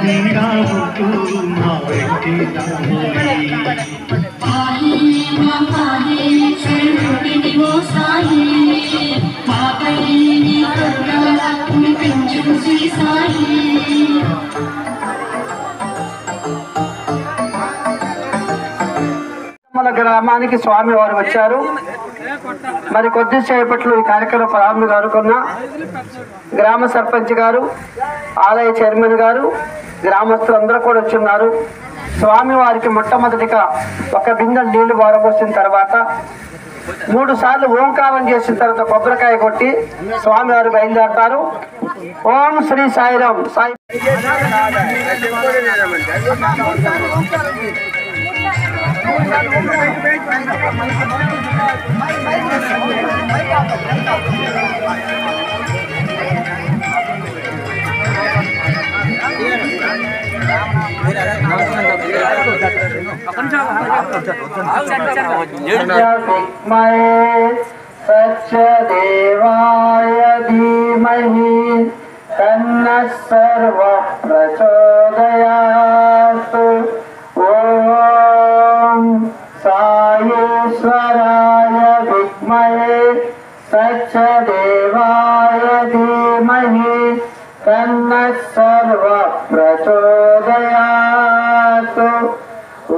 నీడా ఉంటూ మా వెంటి మన గ్రామానికి స్వామి వారు వచ్చారు. మరి కొద్దిసేపట్లో ఈ కార్యక్రమం ప్రారంభం కానుకున్న గ్రామ సర్పంచ్ గారు, ఆలయ చైర్మన్ గారు, గ్రామస్తులు అందరూ కూడా వచ్చున్నారు. స్వామి వారికి మొట్టమొదటిగా ఒక బిందె నీళ్లు వారబోసిన తర్వాత 3 సార్లు ఓంకారం చేసిన తర్వాత కొబ్బరికాయ కొట్టి స్వామి వారు బయలుదేరతారు. ఓం శ్రీ సాయిరాం. సాయి सत्यदेवाय धीमहि तन्नः सर्वः प्रचोदयात्। ॐ साईश्वराय विद्महे सत्यदेवाय धीमहि तन्नः सर्वः प्रचोदयात्।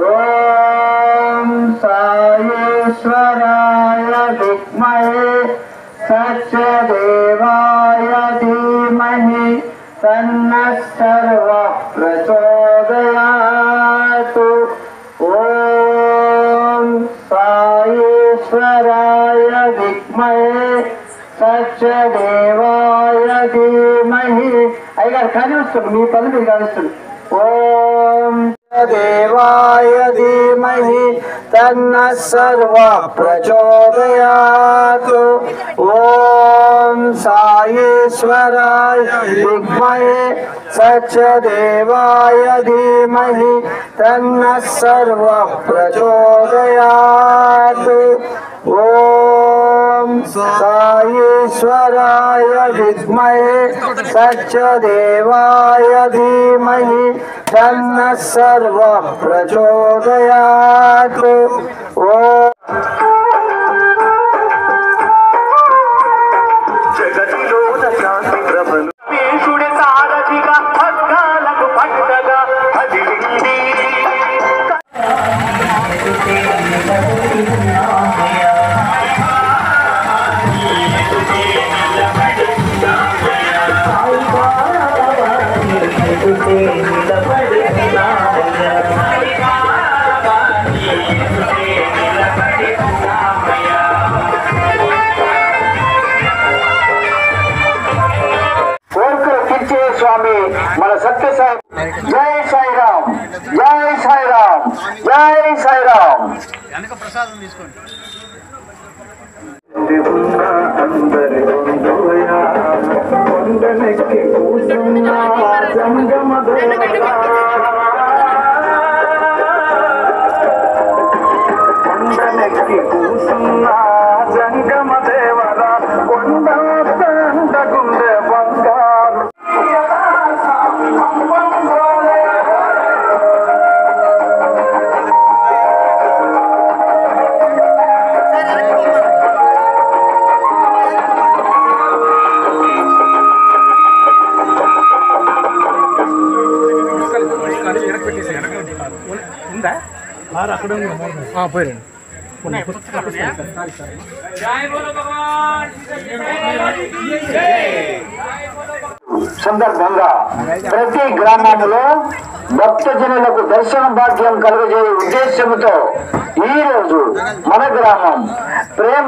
ॐ साईश्वराय विद्महे सत्यदेवाय धीमहि तन्नः सर्वः प्रचोदयात्। ॐ साईश्वराय विद्महे सत्यदेवाय धीमहि अय्यार कानिस्तुंडु मी पल्लु మీరు కానిస్తుంది. ఓం देवाय धीमहि तन्नः सर्वः प्रचोदयात्। ॐ साईश्वराय विद्महे सत्यदेवाय धीमहि तन्नः सर्वः प्रचोदयात्। ॐ साईश्वराय विद्महे सत्यदेवाय धीमहि तन्नः सर्वः प्रचोदयात्। जगतिलोन शांति प्रभनु पेशुडे सारथिगा भक्ताలకు పట్టగా హదిలింది स्वामी मन सत्य साई जय साई राम जय साई राम जय साई राम प्रसाद जंगम देवरा गुंडे बंगारू సందర్భంగా ప్రతి గ్రామంలో భక్తజనులకు దర్శన భాగ్యం కలుగజేయ ఉద్దేశంతో ఈ రోజు మన గ్రామం ప్రేమ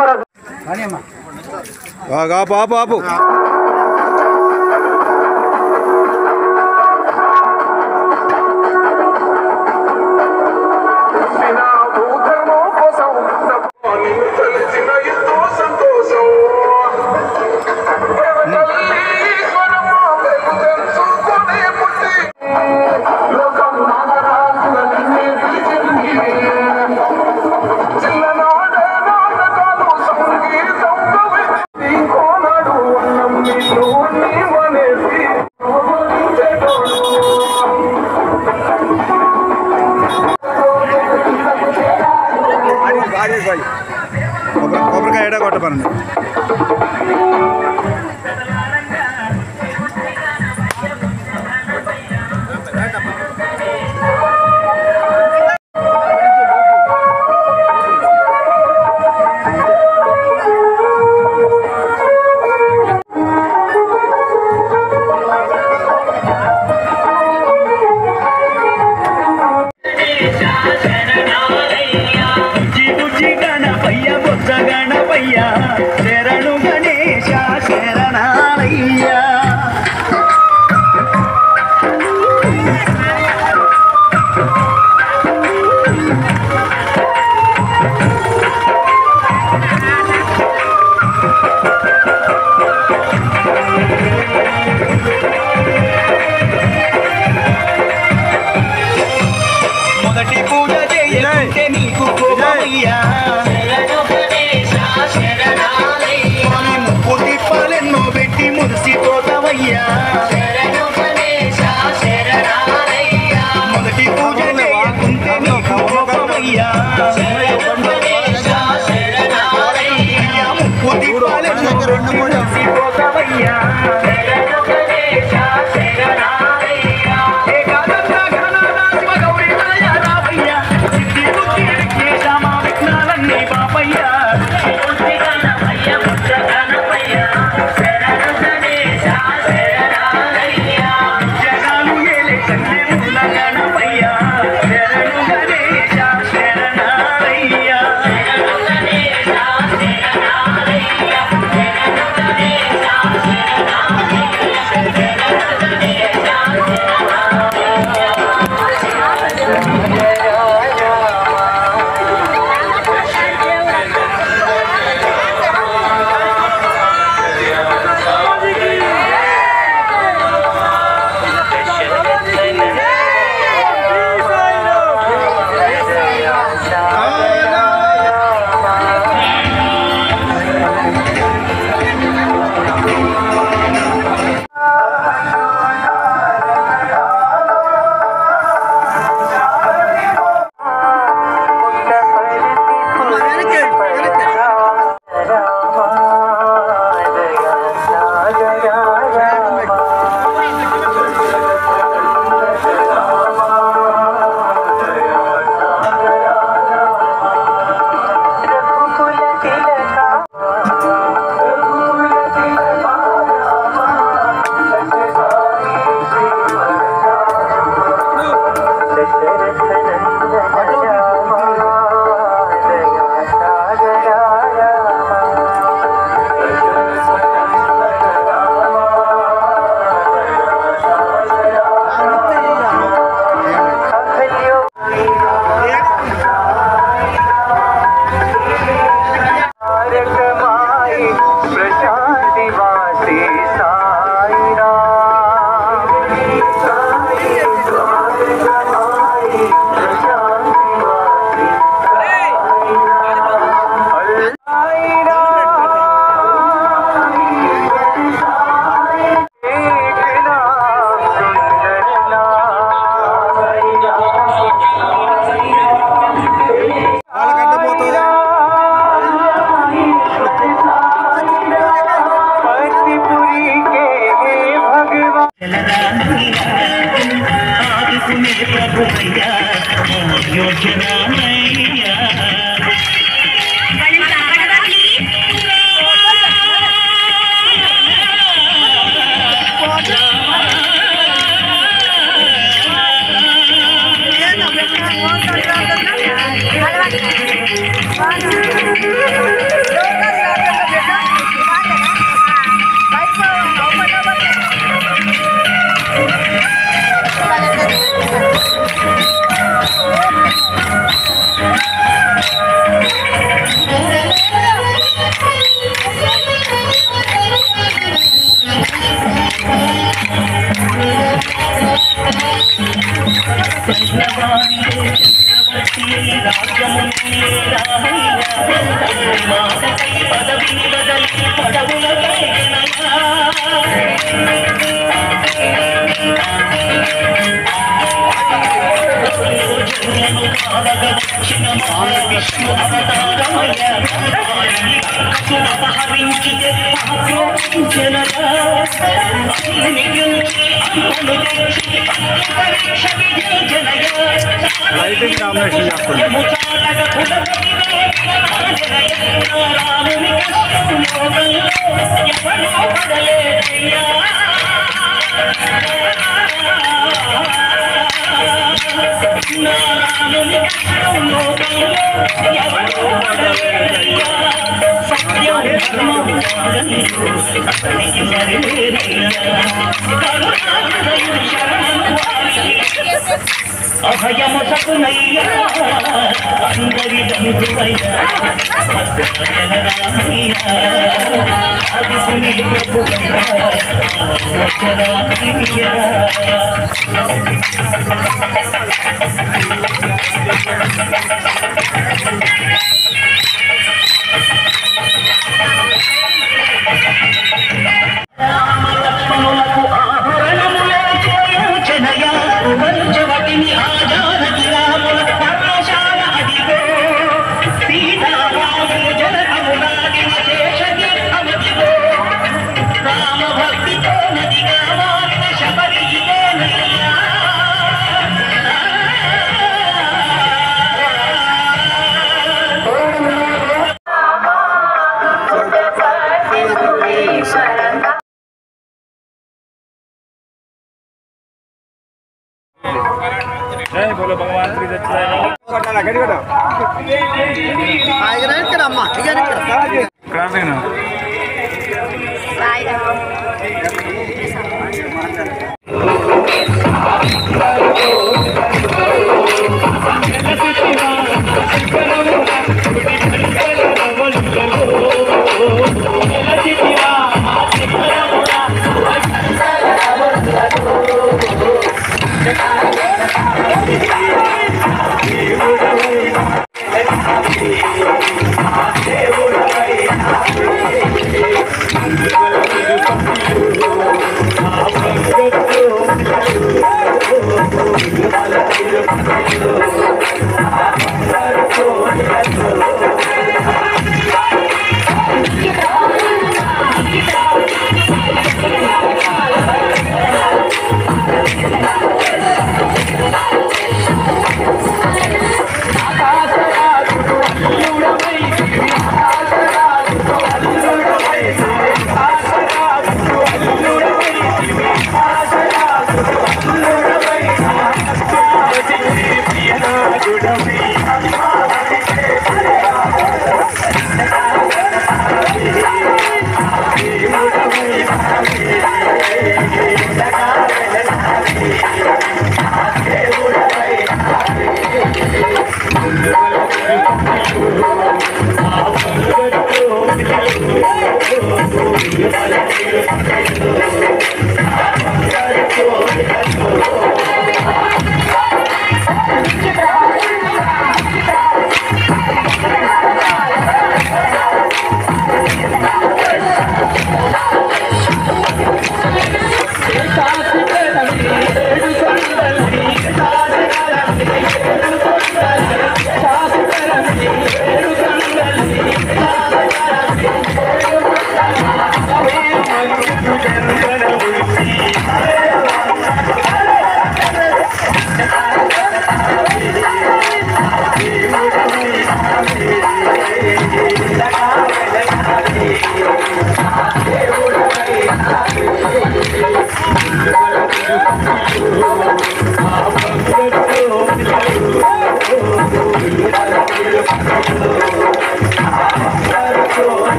Thank you. విష్ణు అవతారమపహరించితే లైటింగ్ కాంబినేషన్ అభయము సకునయ్యా అందరి బంధువయ్యా అదిపుని రామలక్ష్మణులకు ఆభరణములే చేయించెనయా వంచవటిని ఆజానకి రాముల పర్ణశాల అదిగో సీతారాములు జనకములాగిన శేషతీర్థమదిగో రామభక్తితో నదిగా మారిన శబరి ఇదేనయ్యా जय बोलो भगवान श्री दत्तात्रेय శాశ్వత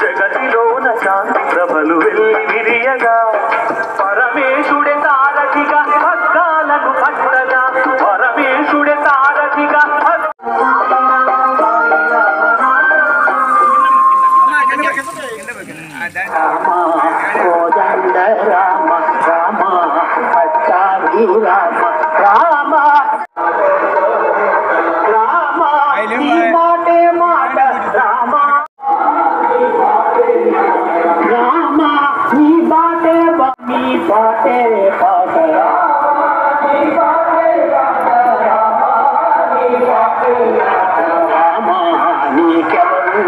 జగతిలోన శాంతి ప్రభలు వెళ్ళి విరియగా పరమేశుడే సారథిగా భక్తాలను పట్టగా పరమేశుడే సారథిగా రామ రామ పట్టాభి రామ రామ రామ ఈ మాటే మాట రామ రామ నీ బాటే నీ బాటే పాట రామ నీకెవరు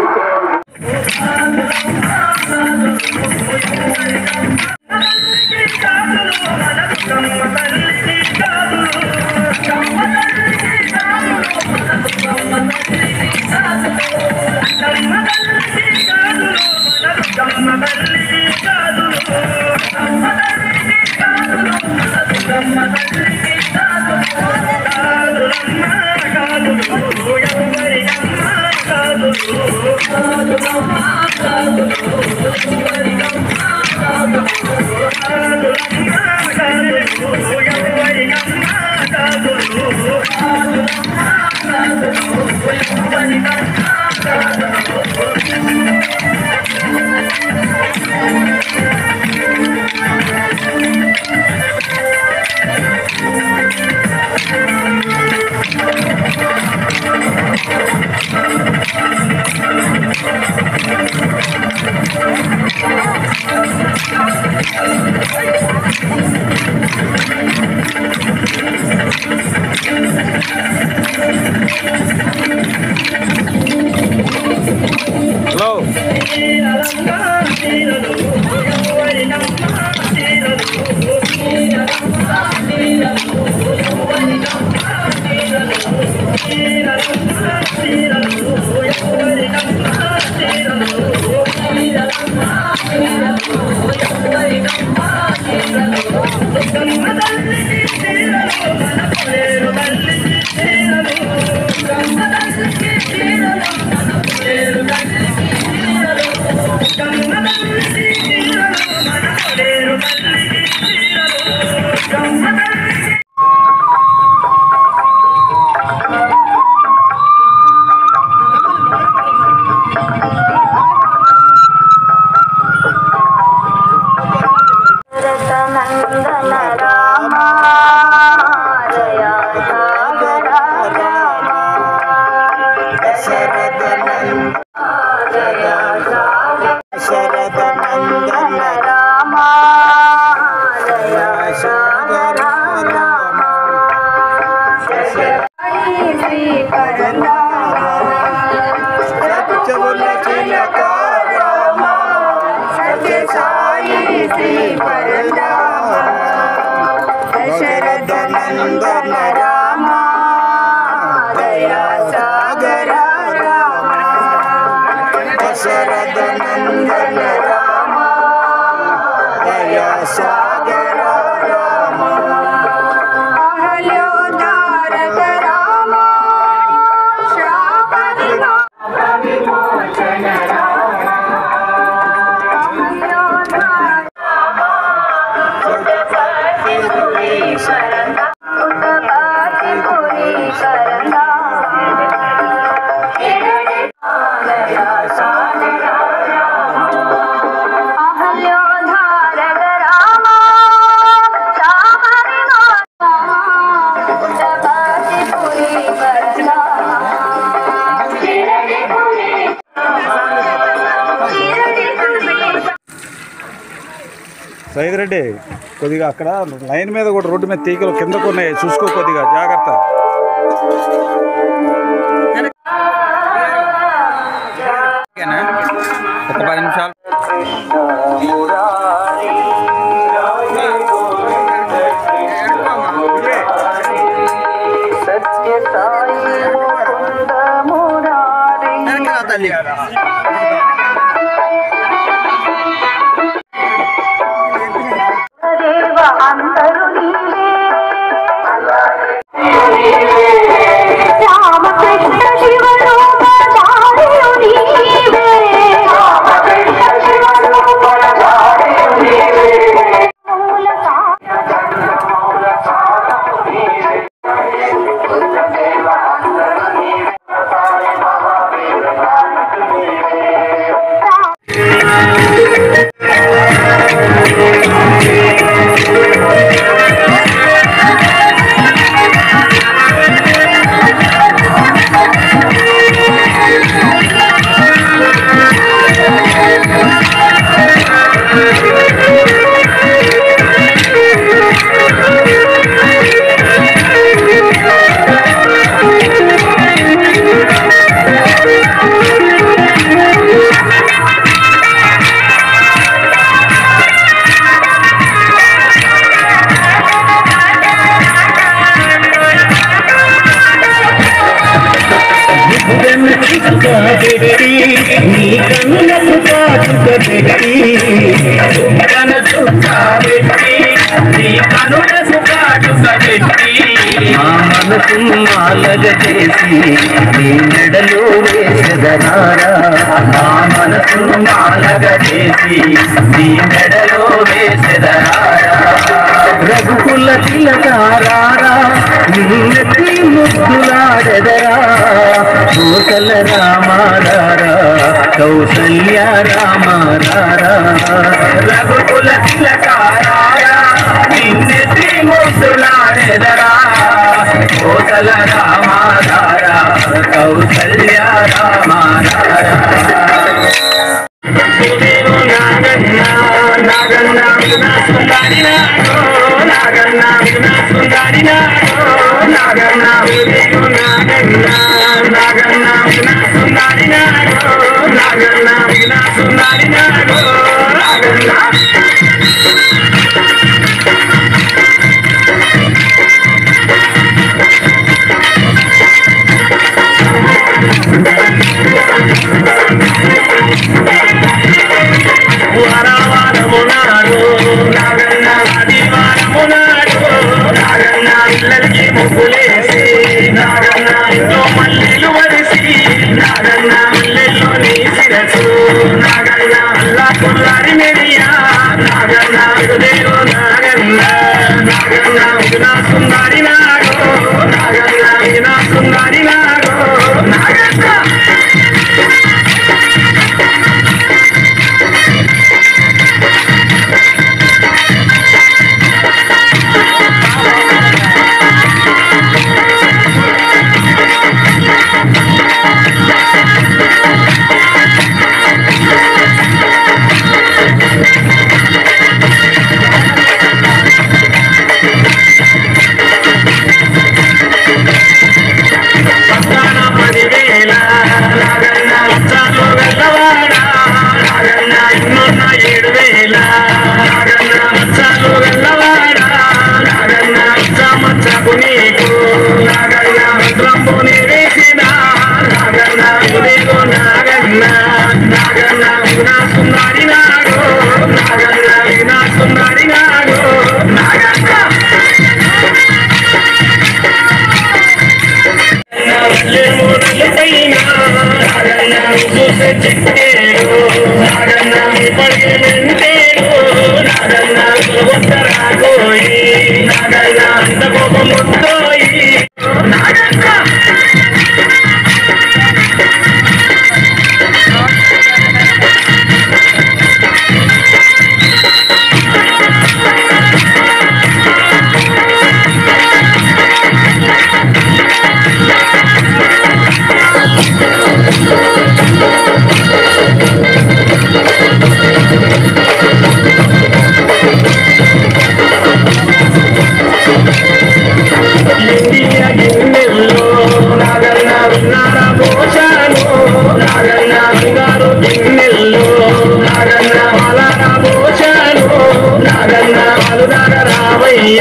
Hello. సైద్ రెడ్డి కొద్దిగా అక్కడ లైన్ మీద కూడా రోడ్డు మీద తీగలు కిందకు ఉన్నాయి, చూసుకో కొద్దిగా జాగ్రత్త. ఒక 10 నిమిషాలు. అందరూ నీవే రామకృష్ణ శివరూప ధారియు నీవే రామకృష్ణ శివరూప ధారియు నీవే మూల మాలగ చేసి నీ మెడలో వేసెదరారా, మా మనసును మాలగ చేసి నీ మెడలో వేసెదరారా. రఘుకుల తిలకారారా నిన్నెత్తి ముద్దులాడెదరా, కోసల రామారారా కౌసల్య రామారారా. రఘుకుల తిలకారారా నిన్నెత్తి ముద్దులాడెదరా, కోసల రామారారా కౌసల్య రామారారా.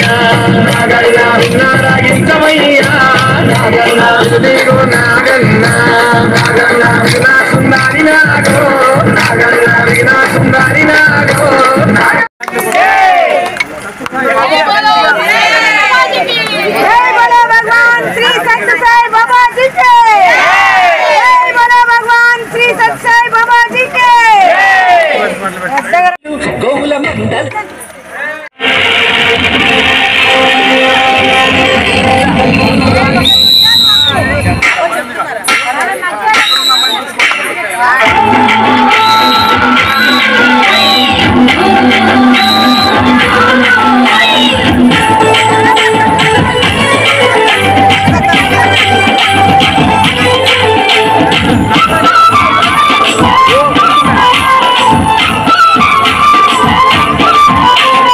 నాగయ్యా నాగయ్యా నారాగించమయ్యా నాగన్న నీకు నాగన్న నాగన్న నా సుందరి నాగో నాగన్న నా సుందరి నాగో भगवान श्री सत्य साई बाबा जी के जय बोलो भगवान श्री सत्य साई बाबा जी के గోవుల మండల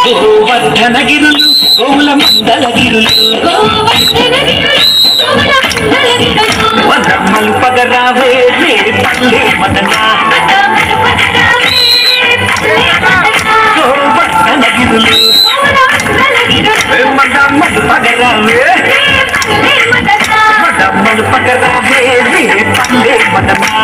గోవర్ధనగిరులు గోవుల మండలగిరులు వదమ్మలు పగరావే పల్లె మదనా గోవర్ధనగిరులు మదమ్మలు పగరావే మదమ్మలు పగరావే పల్లె మదనా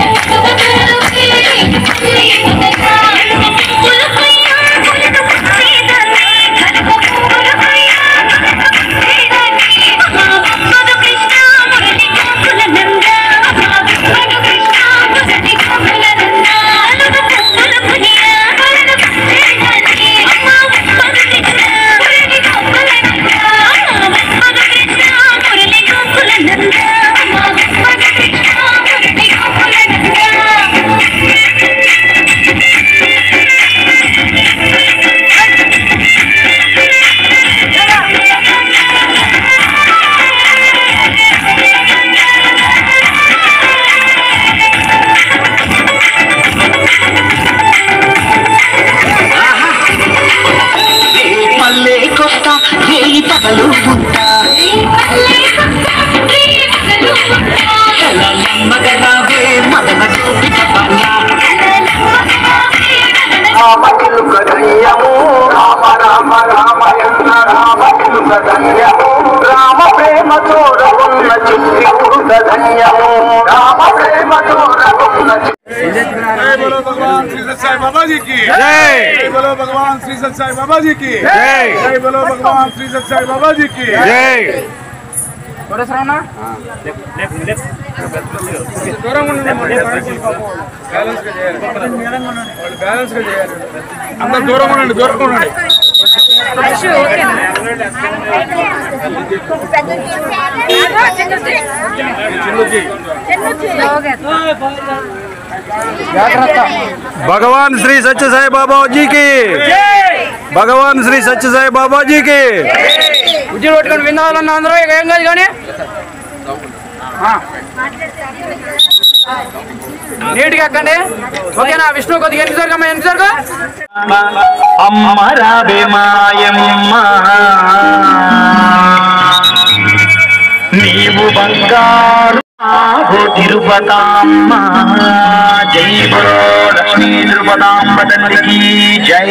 కట్టుబడి ధన్యము రామ ప్రేమ తోడకున్న చిట్టి ధన్యము రామ ప్రేమ తోడకున్న जय बोलो भगवान श्री सत्य बाबा जी की जय बोलो भगवान श्री सत्य बाबा जी की जय जय बोलो भगवान श्री सत्य बाबा जी की जय అందరూ దూరం ఉండండి भगवान श्री सच्चे साई बाबा जी की भगवान श्री सच्चे साई बाबा जी की ఉద్యోగం పట్టుకొని విన్నాలన్న అందరూ ఇక ఏం కాదు కానీ నీట్గా ఎక్కండి ఓకేనా విష్ణు కొద్దిగా ఎన్ని జరుగు అమ్మ రావే మాయమ్మ నీవు బంగారు తిరుపతామ్మ జై బలో లక్ష్మీ తిరుపతాంబ తల్లికి జై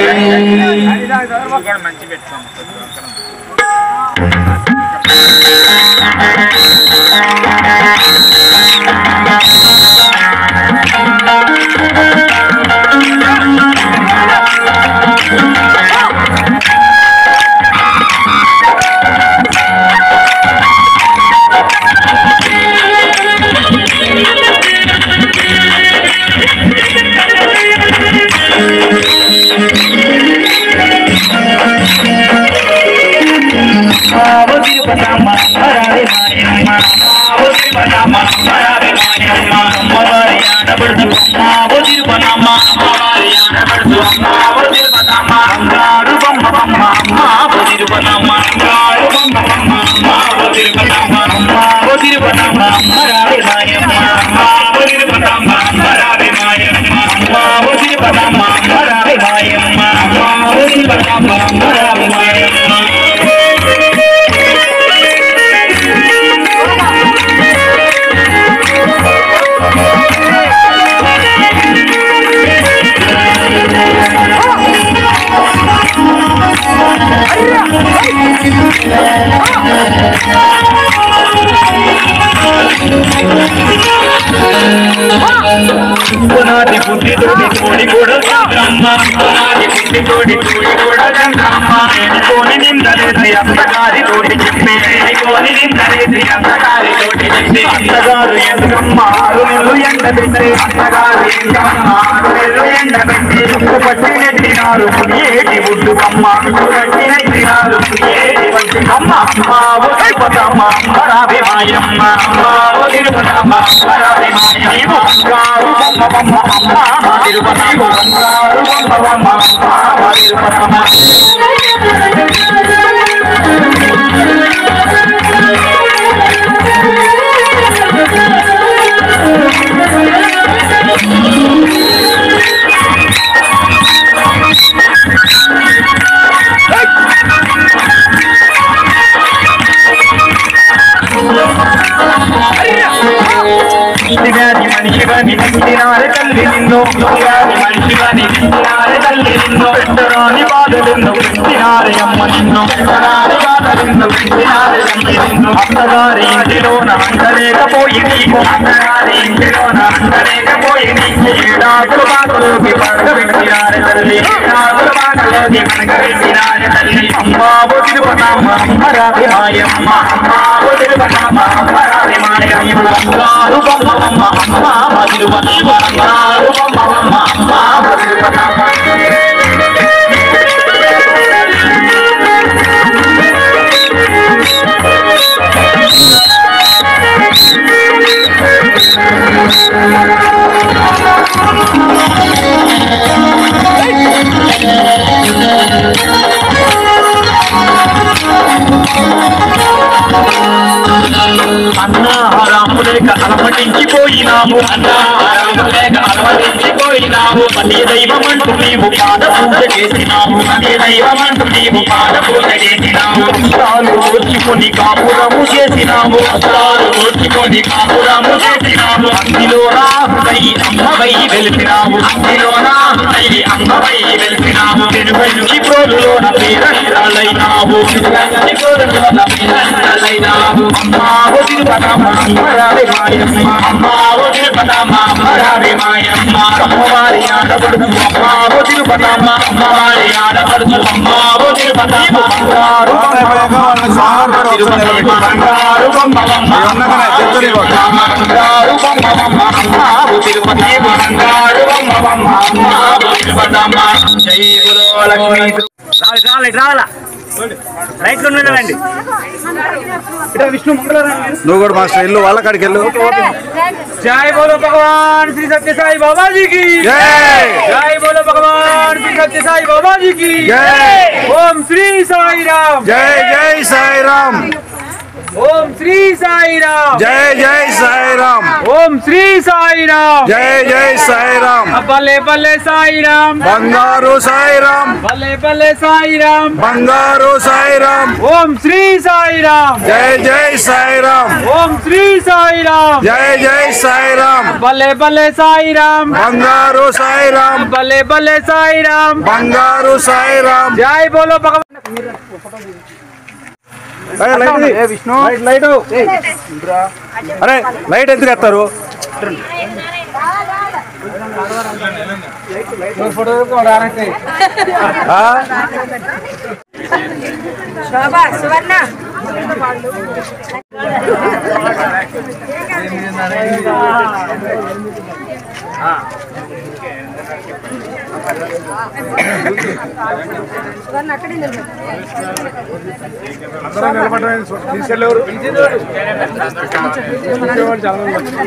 పునాది బుద్ధితోటి కోడి కూడా చంద్రమ్మ పునాది బుద్ధితోటి కోడి కూడా చంద్రమ్మ కోని నిందలేసి అత్తగారితోటి చెప్పి కోని నిందలేసి అత్తగారితోటి చెప్పి అత్తగారు ఎందుకమ్మ 6 నెలలు ఎండబెట్టి అత్తగారు ఎందుకమ్మ 6 నెలలు ఎండబెట్టి పట్టి నెట్టినారు ఏటి ఉడ్డుకమ్మ పట్టి నెట్టినారు ఏటి వడ్డుకమ్మ మావు తిరుపతమ్మ రావి మాయమ్మ మావు తిరుపతమ్మ రావి మాయమ్మ గారు బొమ్మ బొమ్మ అమ్మ తిరుపతమ్మ గారు బొమ్మ బొమ్మ అమ్మ తిరుపతమ్మ మనిషిగాని నిండినారే తల్లి నిన్ను మనిషిగాని నిండినారే తల్లి నిన్ను పెట్టరాని బాధలెన్ను పెట్టినారే అమ్మ నిన్ను పెట్టరాని బాధలెన్ను పెట్టినారే తల్లి నిన్ను అత్తగారి ఇంటిలోన అంటలేకపోయి నీకు అత్తగారి ఇంటిలోన అంటలేకపోయి నీకు ఏడాకుల బాటలోకి పడగబెట్టినారే తల్లి ఏడాకుల బాటలోకి పడగబెట్టినారే తల్లి అమ్మావు తిరుపతమ్మ అమ్మ రావి మాయమ్మ అమ్మావు తిరుపతమ్మ అమ్మ రావి మాయమ్మ గారు బొమ్మ బొమ్మ అమ్మ తిరుపతమ్మ గారు బొమ్మ బొమ్మ అమ్మ తిరుపతమ్మ అన్నాహారాములేక అలమటించిపోయినాము అన్నాహారాములేక అలమటించిపోయినాము పతి దైవమంటూ నీవు పాద పూజ చేసినాము పతి దైవమంటూ నీవు పాద పూజ చేసినాము అస్త్రాలు ఓర్చుకొని కాపురము చేసినాము అస్త్రాలు ఓర్చుకొని కాపురము చేసినాము అందులో రాహుదై అమ్మ అమ్మవై వెలిపినావు అమ్మిలోన తల్లి అమ్మవై వెలిపినావు వెనుగంటి ప్రోలులోన పేరక్షరాలైనావు వెనుగంటి ప్రోలులోన పేరక్షరాలైనావు అమ్మావు తిరుపతమ్మ అమ్మరావి మాయమ్మ అమ్మావు తిరుపతమ్మ అమ్మరావి మాయమ్మ అమ్మవారి ఆడపడుచు అమ్మావు తిరుపతమ్మ అమ్మవారి ఆడపడుచు అమ్మావు తిరుపతమ్మ బంగారు తిరుపతి బంగారు బొమ్మమ్మ బంగారు బొమ్మమ్మ అమ్మావు తిరుపతి బంగారు బొమ్మమ్మ అమ్మావు తిరుపతమ్మ జై గురు లక్ష్మీ రావాలా రైట్ ఉన్నదండి విష్ణు నువ్వు కూడా మా స్టైల్లో వాళ్ళ కాడికి వెళ్ళు. जय बोलो भगवान श्री सत्य साई बाबा जी की जय। जय बोलो भगवान श्री सत्य साई बाबा जी की जय। ओम श्री साई राम जय जय साई राम ओम श्री साई राम जय जय साई राम ओम श्री साई राम जय जय साई राम बल्ले बल्ले साई राम బంగారు సాయి రామ్ बल्ले बल्ले साई राम బంగారు సాయి రామ్ ओम श्री साई राम जय जय साई राम ओम श्री साई राम जय जय साई राम बल्ले बल्ले साई राम బంగారు సాయి రామ్ बल्ले बल्ले साई राम బంగారు సాయి రామ్ जय बोलो भगवान లైట్ అరే లైట్ ఎందుకు ఎత్తారు శోభా సువర్ణ సువర్ణ అక్కడే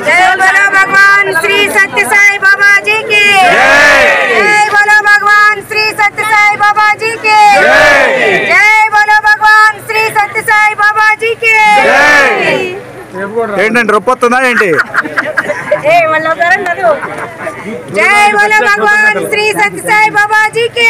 जय बोलो भगवान श्री सत्य साई बाबा जी की जय बोलो भगवान श्री सत्य साई बाबा जी की जय बोलो भगवान श्री सत्य साई बाबा जी की ఏంటండి రొప్పొస్తుందా ఏంటి जय बोलो भगवान श्री सत्य साई बाबा जी की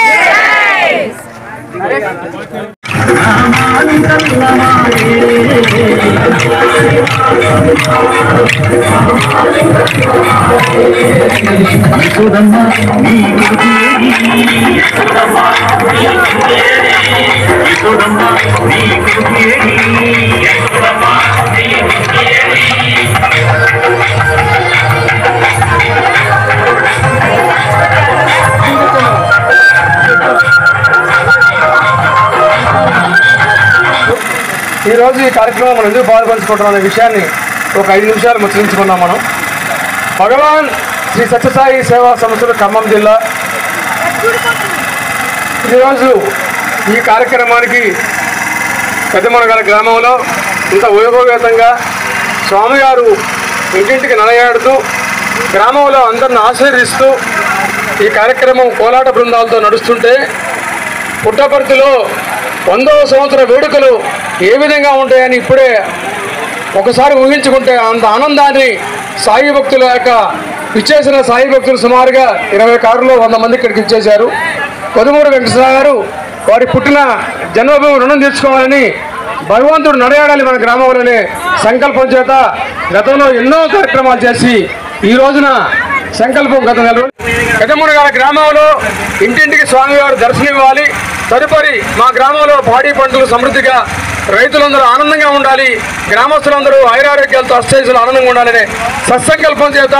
ఈరోజు ఈ కార్యక్రమం మనం ఎందుకు పాల్పంచుకుంటున్నాం అనే విషయాన్ని ఒక 5 నిమిషాలు ముచ్చరించుకున్నాం మనం. భగవాన్ శ్రీ సత్యసాయి సేవా సంస్థలు ఖమ్మం జిల్లా ఈరోజు ఈ కార్యక్రమానికి పెద్దమనగల గ్రామంలో ఇంత వైభవవేతంగా స్వామివారు ఇంటింటికి నడయాడుతూ గ్రామంలో అందరిని ఆశీర్వదిస్తూ ఈ కార్యక్రమం కోలాట బృందాలతో నడుస్తుంటే పుట్టపర్తిలో 100వ సంవత్సర వేడుకలు ఏ విధంగా ఉంటాయని ఇప్పుడే ఒకసారి ఊహించుకుంటే అంత ఆనందాన్ని సాయి భక్తుల యొక్క ఇచ్చేసిన సాయి భక్తులు సుమారుగా 20 కారులో 100 మంది ఇక్కడికి ఇచ్చేశారు. కొదుమూరు వెంకటేశ్వర గారు వారి పుట్టిన జన్మభూమి రుణం తీర్చుకోవాలని భగవంతుడు నడయాడాలి మన గ్రామంలోనే సంకల్పం చేత గతంలో ఎన్నో కార్యక్రమాలు చేసి ఈ రోజున సంకల్పం గత నెల పెద్దమూరు గారి గ్రామంలో ఇంటింటికి స్వామివారు దర్శనం ఇవ్వాలి. తదుపరి మా గ్రామంలో పాడి పంటలు సమృద్ధిగా రైతులందరూ ఆనందంగా ఉండాలి, గ్రామస్తులందరూ ఆయురారోగ్యాలతో అష్టైజులు ఆనందంగా ఉండాలనే సత్సంకల్పం చేత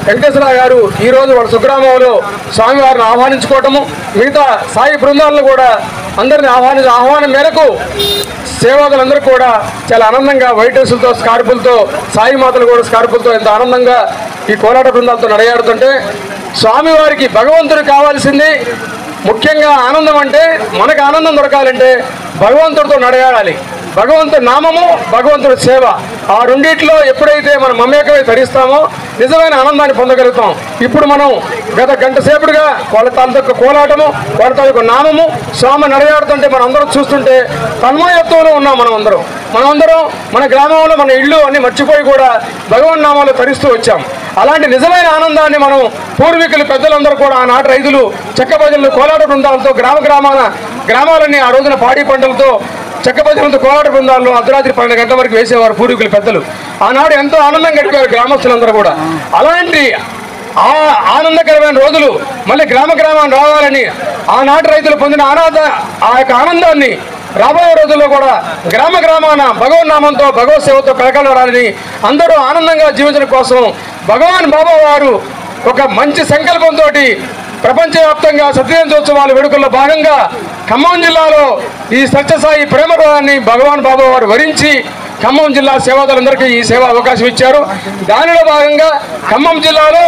వెంకటేశ్వర గారు ఈరోజు వాళ్ళ సుగ్రామంలో స్వామివారిని ఆహ్వానించుకోవటము, మిగతా సాయి బృందాలను కూడా అందరిని ఆహ్వానం మేరకు సేవకులందరూ కూడా చాలా ఆనందంగా వైట్ డ్రెస్సులతో స్కార్పులతో సాయి మాతలు కూడా స్కార్పులతో ఎంత ఆనందంగా ఈ కోలాట బృందాలతో నడయాడుతుంటే స్వామివారికి భగవంతుడు కావాల్సింది ముఖ్యంగా ఆనందం. అంటే మనకు ఆనందం దొరకాలంటే భగవంతుడితో నడయాడాలి. భగవంతుడి నామము, భగవంతుడి సేవ, ఆ రెండిట్లో ఎప్పుడైతే మనం మమేకమై తరిస్తామో నిజమైన ఆనందాన్ని పొందగలుగుతాం. ఇప్పుడు మనం గత గంట సేపుడుగా వాళ్ళ తాలూకు కోలాటము, వాళ్ళ తాలూకు నామము, స్వామి నడయాడుతుంటే మనం అందరం చూస్తుంటే తన్మయత్వంలో ఉన్నాం. మనమందరం మన గ్రామంలో మన ఇళ్ళు అన్ని మర్చిపోయి కూడా భగవన్ నామాలు తరిస్తూ వచ్చాం. అలాంటి నిజమైన ఆనందాన్ని మనం పూర్వీకులు పెద్దలందరూ కూడా ఆనాటి రైతులు చెక్క భజనలు కోలాట బృందాలతో గ్రామాలన్నీ ఆ రోజున పాడి పంటలతో చెక్క భజనలతో కోలాట బృందాలను అర్ధరాత్రి 12 గంటల వరకు వేసేవారు పూర్వీకులు పెద్దలు. ఆనాడు ఎంతో ఆనందం గడిపారు గ్రామస్తులందరూ కూడా. అలాంటి ఆ ఆనందకరమైన రోజులు మళ్ళీ గ్రామాన్ని రావాలని ఆనాటి రైతులు పొందిన ఆ యొక్క ఆనందాన్ని రాబోయే రోజుల్లో కూడా గ్రామాన భగవన్నామంతో భగవత్ సేవతో కలకలరాలని అందరూ ఆనందంగా జీవించడం కోసం భగవాన్ బాబా వారు ఒక మంచి సంకల్పంతో ప్రపంచవ్యాప్తంగా సత్యజయంత్యోత్సవాల వేడుకల్లో భాగంగా ఖమ్మం జిల్లాలో ఈ సత్యసాయి ప్రేమరథాన్ని భగవాన్ బాబా వారు వరించి ఖమ్మం జిల్లా సేవాదారులందరికీ ఈ సేవ అవకాశం ఇచ్చారు. దానిలో భాగంగా ఖమ్మం జిల్లాలో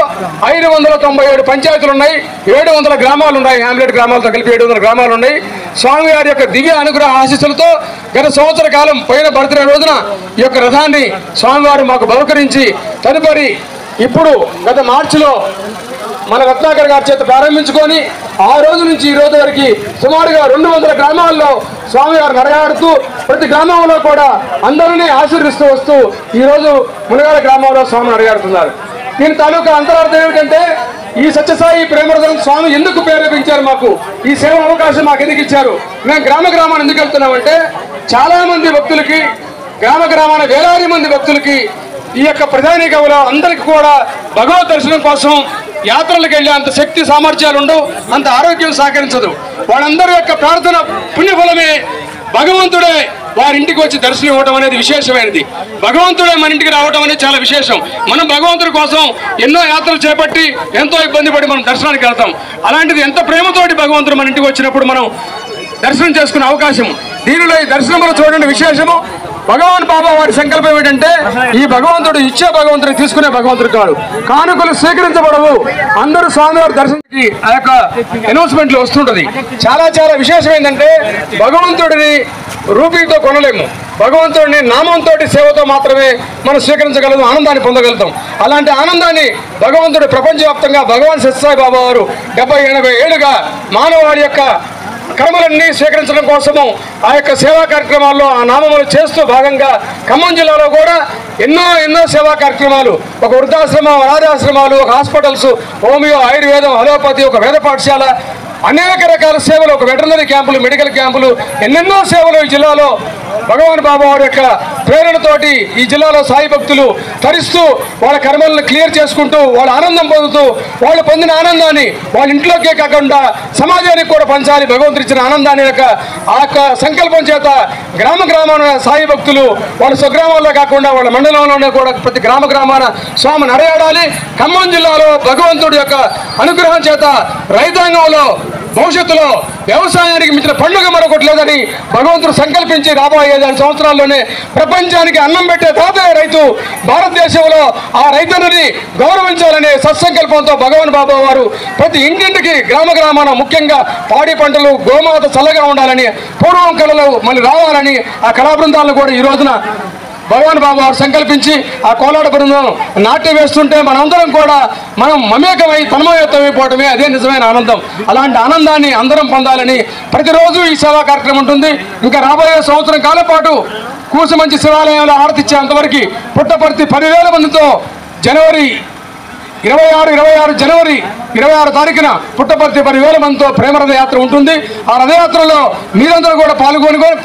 597 పంచాయతీలు ఉన్నాయి, 700 గ్రామాలు ఉన్నాయి. హ్యామ్లెట్ గ్రామాలతో కలిపి 700 గ్రామాలు ఉన్నాయి. స్వామివారి యొక్క దివ్య అనుగ్రహ ఆశీస్సులతో గత సంవత్సర కాలం పోయిన బర్త్డే రోజున ఈ యొక్క రథాన్ని స్వామివారు మాకు బహుకరించి తదుపరి ఇప్పుడు గత మార్చిలో మన రత్నాకర్ గారి చేత ప్రారంభించుకొని ఆ రోజు నుంచి ఈ రోజు వరకు సుమారుగా 200 గ్రామాల్లో స్వామివారు నడయాడుతూ ప్రతి గ్రామంలో కూడా అందరినీ ఆశీర్విస్తూ వస్తూ ఈ రోజు మునగాల గ్రామంలో స్వామి నడయాడుతున్నారు. దీని తాలూకా అంతరార్థం ఏమిటంటే ఈ సత్యసాయి ప్రేమరథం స్వామి ఎందుకు ప్రేరేపించారు, మాకు ఈ సేవ అవకాశం మాకు ఎందుకు ఇచ్చారు, మేము గ్రామాన్ని ఎందుకు వెళ్తున్నామంటే చాలా మంది భక్తులకి గ్రామాన వేలాది మంది భక్తులకి ఈ యొక్క ప్రధానికవులో అందరికీ కూడా భగవద్ దర్శనం కోసం యాత్రలకు వెళ్ళే అంత శక్తి సామర్థ్యాలు ఉండవు, అంత ఆరోగ్యం సహకరించదు. వాళ్ళందరి యొక్క ప్రార్థన పుణ్యఫలమే భగవంతుడే వారి ఇంటికి వచ్చి దర్శనం ఇవ్వడం అనేది విశేషమైనది. భగవంతుడే మన ఇంటికి రావడం అనేది చాలా విశేషం. మనం భగవంతుడి కోసం ఎన్నో యాత్రలు చేపట్టి ఎంతో ఇబ్బంది పడి మనం దర్శనానికి వెళ్తాం. అలాంటిది ఎంత ప్రేమతోటి భగవంతుడు మన ఇంటికి వచ్చినప్పుడు మనం దర్శనం చేసుకునే అవకాశం. దీనిలో ఈ దర్శనంలో చూడండి విశేషము. భగవాన్ బాబా వారి సంకల్పం ఏమిటంటే ఈ భగవంతుడు ఇచ్చే భగవంతుడిని తీసుకునే భగవంతుడు కాదు, కానుకలు స్వీకరించబడవు. అందరూ స్వామివారి దర్శనానికి ఆ యొక్క అనౌన్స్మెంట్లు వస్తుంటది. చాలా విశేషం ఏంటంటే భగవంతుడిని రూపీతో కొనలేము, భగవంతుడిని నామంతో సేవతో మాత్రమే మనం స్వీకరించగలము, ఆనందాన్ని పొందగలుగుతాం. అలాంటి ఆనందాన్ని భగవంతుడు ప్రపంచవ్యాప్తంగా భగవాన్ సత్యసాయి బాబా వారు 70-80 ఏళ్ళుగా మానవాళి యొక్క కర్మలన్నీ స్వీకరించడం కోసము ఆ యొక్క సేవా కార్యక్రమాల్లో ఆ నామములు చేస్తూ భాగంగా ఖమ్మం జిల్లాలో కూడా ఎన్నో సేవా కార్యక్రమాలు, ఒక వృద్ధాశ్రమం, అనాథాశ్రమాలు, ఒక హాస్పిటల్స్, హోమియో, ఆయుర్వేదం, అలోపతి, ఒక వేద పాఠశాల, అనేక రకాల సేవలు, ఒక వెటర్నరీ క్యాంపులు, మెడికల్ క్యాంపులు, ఎన్నెన్నో సేవలు ఈ జిల్లాలో భగవాన్ బాబా వారి యొక్క ప్రేరణతోటి ఈ జిల్లాలో సాయి భక్తులు తరిస్తూ వాళ్ళ కర్మలను క్లియర్ చేసుకుంటూ వాళ్ళ ఆనందం పొందుతూ వాళ్ళు పొందిన ఆనందాన్ని వాళ్ళ ఇంట్లోకే కాకుండా సమాజానికి కూడా పంచాలి. భగవంతుడు ఇచ్చిన ఆనందాన్ని ఆ యొక్క సంకల్పం చేత గ్రామాన సాయి భక్తులు వాళ్ళ స్వగ్రామాల్లో కాకుండా వాళ్ళ మండలంలోనే కూడా ప్రతి గ్రామాన స్వామి నడయాడాలి. ఖమ్మం జిల్లాలో భగవంతుడి యొక్క అనుగ్రహం చేత రైతాంగంలో భవిష్యత్తులో వ్యవసాయానికి మించిన పండుగ మరొకటి లేదని భగవంతుడు సంకల్పించి రాబోయే 5 సంవత్సరాల్లోనే ప్రపంచానికి అన్నం పెట్టే తాతయ్య రైతు భారతదేశంలో ఆ రైతులని గౌరవించాలనే సత్సంకల్పంతో భగవాన్ బాబా వారు ప్రతి ఇంటింటికి గ్రామాన ముఖ్యంగా పాడి పంటలు, గోమాత చల్లగా ఉండాలని, పూర్వం కళలు మళ్ళీ రావాలని ఆ కళా బృందాలను కూడా ఈ రోజున భగవాన్ బాబా వారు సంకల్పించి ఆ కోలాట బృందం నాట్యం వేస్తుంటే మనందరం కూడా మనం మమేకమై తన్మయత్వమైపోవటమే అదే నిజమైన ఆనందం. అలాంటి ఆనందాన్ని అందరం పొందాలని ప్రతిరోజు ఈ సేవా కార్యక్రమం ఉంటుంది. ఇంకా రాబోయే సంవత్సరం కాలం పాటు కూసుమంచి శివాలయంలో ఆరతిచ్చేంతవరకు పుట్టపర్తి 10,000 మందితో జనవరి 26 తారీఖున పుట్టపర్తి 10,000 మందితో ప్రేమరథ యాత్ర ఉంటుంది. ఆ రథయాత్రలో మీరందరూ కూడా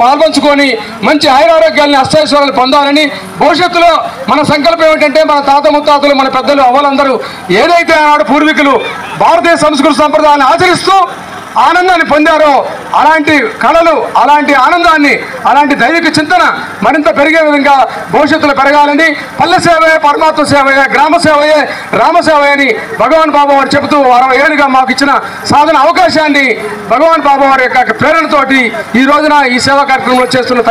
పాల్పంచుకొని మంచి ఆయురారోగ్యాలని, అష్టైశ్వర్యాలు పొందాలని, భవిష్యత్తులో మన సంకల్పం ఏమిటంటే మన తాత ముత్తాతలు, మన పెద్దలు, అవ్వలందరూ ఏదైతే ఆనాడు పూర్వీకులు భారతీయ సంస్కృతి సంప్రదాయాన్ని ఆచరిస్తూ ఆనందాన్ని పొందారో అలాంటి కళలు, అలాంటి ఆనందాన్ని, అలాంటి దైవిక చింతన మరింత పెరిగే విధంగా భవిష్యత్తులో పెరగాలని, పల్లె సేవయే పరమాత్మ సేవయే, గ్రామ సేవయే రామసేవయే అని భగవాన్ బాబా వారు చెబుతూ 60 ఏళ్ళుగా మాకు ఇచ్చిన సాధన అవకాశాన్ని భగవాన్ బాబా వారి యొక్క ప్రేరణతోటి ఈ రోజున ఈ సేవా కార్యక్రమంలో చేస్తున్న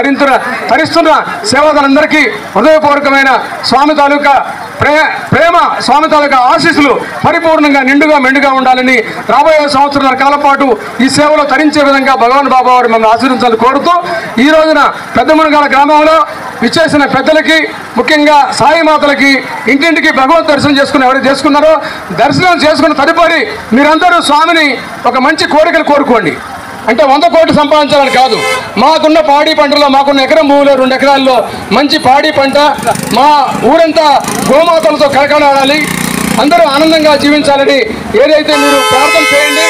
తరిస్తున్న సేవాదారులందరికీ హృదయపూర్వకమైన స్వామి తాలూకా ప్రేమ, స్వామి తాలూకా ఆశీస్సులు పరిపూర్ణంగా నిండుగా మెండుగా ఉండాలని, రాబోయే సంవత్సరాల కాలం పాటు ఈ సేవలో తరించే విధంగా భగవాన్ బాబా వారు మమ్మల్ని ఆశీర్వించాలని కోరుతూ ఈ రోజున పెద్ద మునగాల గ్రామంలో విచ్చేసిన పెద్దలకి, ముఖ్యంగా సాయి మాతలకి ఇంటింటికి భగవత్ దర్శనం ఎవరైతే చేసుకున్నారో దర్శనం చేసుకున్న తదుపరి మీరందరూ స్వామిని ఒక మంచి కోరికలు కోరుకోండి. అంటే 100 కోట్లు సంపాదించాలని కాదు, మాకున్న పాడి పంటలో మాకున్న ఎకరం భూమిలో 2 ఎకరాల్లో మంచి పాడి పంట, మా ఊరంతా గోమాతలతో కలకలాడాలి, అందరూ ఆనందంగా జీవించాలని ఏదైతే మీరు ప్రార్థన చేయండి.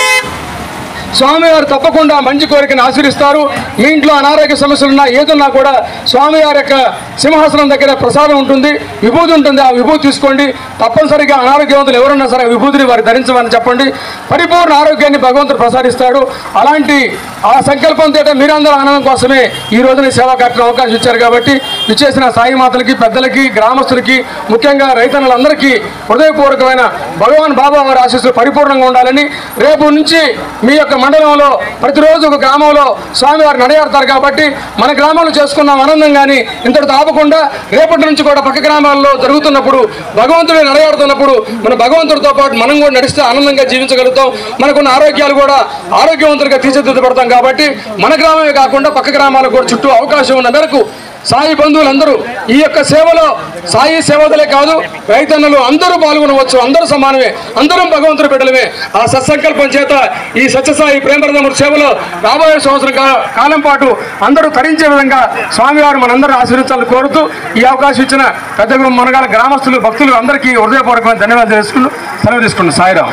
స్వామివారు తప్పకుండా మంచి కోరికను ఆశీర్విస్తారు. మీ ఇంట్లో అనారోగ్య సమస్యలున్నా ఏదన్నా కూడా స్వామివారి యొక్క సింహాసనం దగ్గర ప్రసాదం ఉంటుంది, విభూతి ఉంటుంది. ఆ విభూతి తీసుకోండి. తప్పనిసరిగా అనారోగ్యవంతులు ఎవరున్నా సరే విభూతిని వారు ధరించమని చెప్పండి. పరిపూర్ణ ఆరోగ్యాన్ని భగవంతుడు ప్రసాదిస్తాడు. అలాంటి ఆ సంకల్పంతో మీరందరూ ఆనందం కోసమే ఈ రోజున సేవా కార్యక్రమం అవకాశం ఇచ్చారు. కాబట్టి విచ్చేసిన సాయి మాతలకి, పెద్దలకి, గ్రామస్తులకి, ముఖ్యంగా రైతన్నులందరికీ హృదయపూర్వకమైన భగవాన్ బాబా వారి ఆశీస్సులు పరిపూర్ణంగా ఉండాలని, రేపు నుంచి మీ యొక్క మండలంలో ప్రతిరోజు ఒక గ్రామంలో స్వామివారు నడయాడతారు. కాబట్టి మన గ్రామంలో చేసుకున్న ఆనందంగాని ఇంతటితో ఆపకుండా రేపటి నుంచి కూడా పక్క గ్రామాల్లో జరుగుతున్నప్పుడు, భగవంతుడు నడయాడుతున్నప్పుడు మన భగవంతుడితో పాటు మనం కూడా నడిస్తే ఆనందంగా జీవించగలుగుతాం. మనకున్న ఆరోగ్యాలు కూడా ఆరోగ్యవంతులుగా తీర్చిదిద్దబడతాం. కాబట్టి మన గ్రామమే కాకుండా పక్క గ్రామాలకు కూడా చుట్టూ అవకాశం ఉన్న మేరకు సాయి బంధువులందరూ ఈ యొక్క సేవలో, సాయి సేవలే కాదు రైతన్నలు అందరూ పాల్గొనవచ్చు. అందరూ సమానమే, అందరం భగవంతుడి బిడ్డలమే. ఆ సత్సంకల్పం చేత ఈ సత్యసాయి ప్రేమరథముడి సేవలో రాబోయే సంవత్సరం కాలం పాటు అందరూ తరించే విధంగా స్వామివారు మనందరూ ఆశీర్వించాలని కోరుతూ ఈ అవకాశం ఇచ్చిన పెద్ద మనగాల గ్రామస్తులు, భక్తులు అందరికీ హృదయపూర్వకమైన ధన్యవాదాలు తెలుసుకుంటూ సెలవు తీసుకున్నాను. సాయిరాం.